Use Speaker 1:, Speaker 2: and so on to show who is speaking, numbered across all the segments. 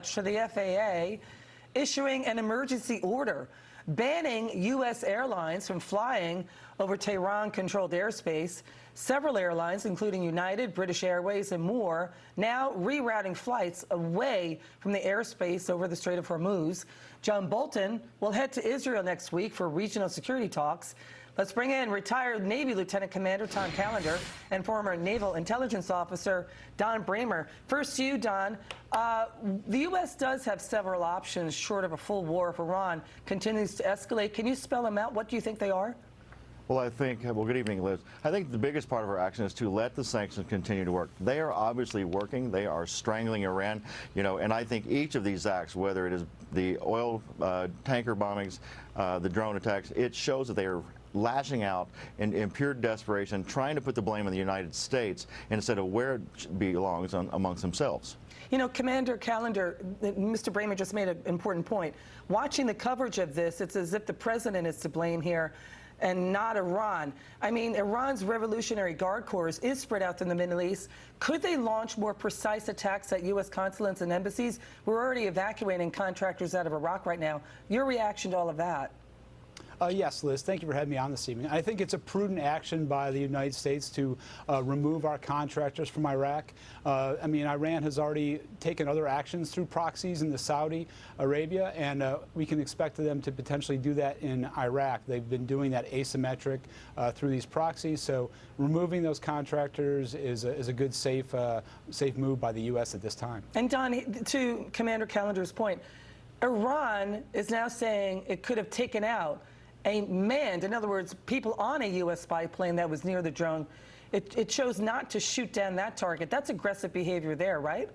Speaker 1: To the FAA issuing an emergency order banning U.S. airlines from flying over Tehran-controlled airspace. Several airlines, including United, British Airways, and more, now rerouting flights away from the airspace over the Strait of Hormuz. John Bolton will head to Israel next week for regional security talks. Let's bring in retired Navy Lieutenant Commander Tom Callender and former Naval Intelligence Officer Don Bramer. First to you, Don. The U.S. does have several options short of a full war if Iran continues to escalate. Can you spell them out? What do you think they are?
Speaker 2: Well, I think, good evening, Liz. I think the biggest part of our action is to let the sanctions continue to work. They are obviously working. They are strangling Iran, and I think each of these acts, whether it is the oil tanker bombings, the drone attacks, it shows that they are lashing out in pure desperation, trying to put the blame on the United States instead of where it belongs amongst themselves.
Speaker 1: You know, Commander Callender, Mr. Bramer just made an important point. Watching the coverage of this, it's as if the president is to blame here and not Iran. I mean, Iran's Revolutionary Guard Corps is spread out in the Middle East. Could they launch more precise attacks at U.S. consulates and embassies? We're already evacuating contractors out of Iraq right now. Your reaction to all of that?
Speaker 3: Yes, Liz, thank you for having me on this evening. I think it's a prudent action by the United States to remove our contractors from Iraq. I mean, Iran has already taken other actions through proxies in the Saudi Arabia, and we can expect them to potentially do that in Iraq. They've been doing that asymmetric through these proxies, so removing those contractors is a good, safe move by the U.S. at this time.
Speaker 1: And Don, to Commander Callender's point, Iran is now saying it could have taken out a manned, in other words, people on a U.S. spy plane that was near the drone. It chose not to shoot down that target. That's aggressive behavior there, right?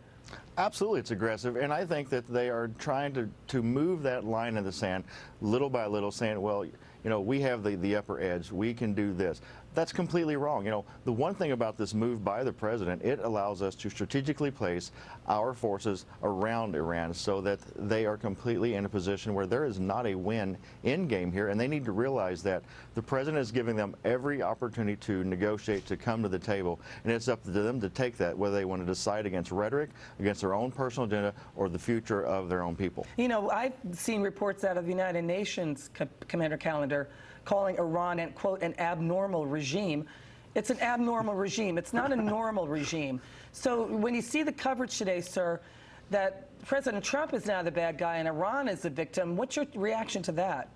Speaker 2: Absolutely, it's aggressive, and I think that they are trying to move that line in the sand little by little, saying, well, we have the upper edge. We can do this. That's completely wrong. The one thing about this move by the president, it allows us to strategically place our forces around Iran so that they are completely in a position where there is not a win in game here, and they need to realize that the president is giving them every opportunity to negotiate, to come to the table, and it's up to them to take that, whether they want to decide against rhetoric, against their own personal agenda, or the future of their own people.
Speaker 1: I've seen reports out of the United Nations, Commander Callender, calling Iran, and quote, an abnormal regime. It's an abnormal regime. It's not a normal regime. So when you see the coverage today, sir, that President Trump is now the bad guy and Iran is the victim, what's your reaction to that?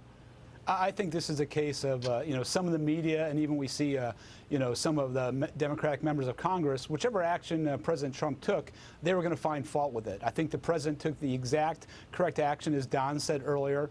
Speaker 3: I think this is a case of, some of the media, and even we see, some of the Democratic members of Congress, whichever action President Trump took, they were going to find fault with it. I think the president took the exact correct action, as Don said earlier,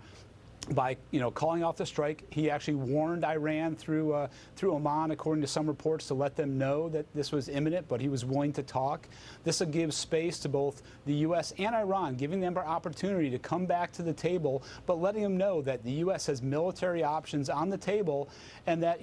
Speaker 3: by calling off the strike. He actually warned Iran through Oman, according to some reports, to let them know that this was imminent, but he was willing to talk. This will give space to both the U.S. and Iran, giving them an opportunity to come back to the table, but letting them know that the U.S. has military options on the table, and that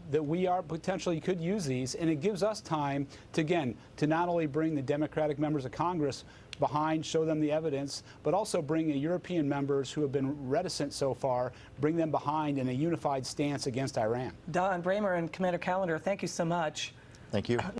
Speaker 3: that we are potentially could use these, and it gives us time to, again, to not only bring the Democratic members of Congress behind, show them the evidence, but also bring the European members who have been reticent so far, bring them behind in a unified stance against Iran.
Speaker 1: Don Bramer and Commander Callender, thank you so much.
Speaker 2: Thank you.